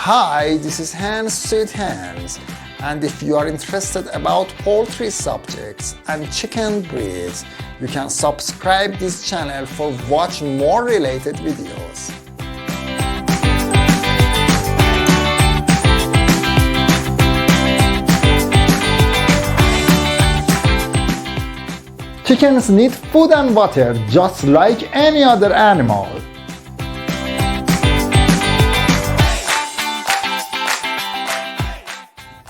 Hi, this is Hans Sweet Hands, and if you are interested about poultry subjects and chicken breeds, you can subscribe this channel for watch more related videos. Chickens need food and water just like any other animal.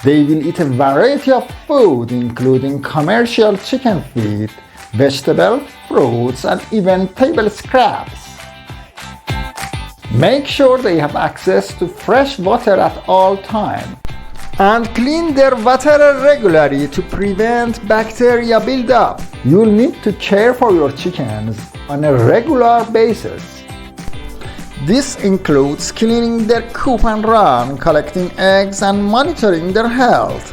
They will eat a variety of food including commercial chicken feed, vegetables, fruits, and even table scraps. Make sure they have access to fresh water at all times. And clean their water regularly to prevent bacteria buildup. You'll need to care for your chickens on a regular basis. This includes cleaning their coop and run, collecting eggs, and monitoring their health.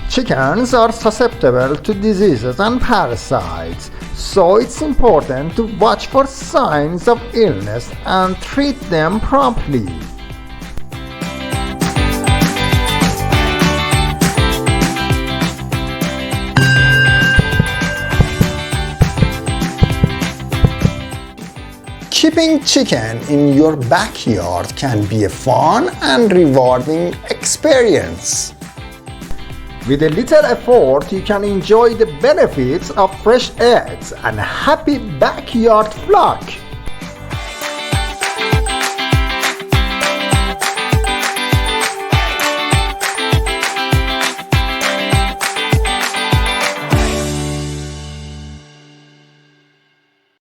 Chickens are susceptible to diseases and parasites, so it's important to watch for signs of illness and treat them promptly. Keeping chicken in your backyard can be a fun and rewarding experience. With a little effort, you can enjoy the benefits of fresh eggs and a happy backyard flock.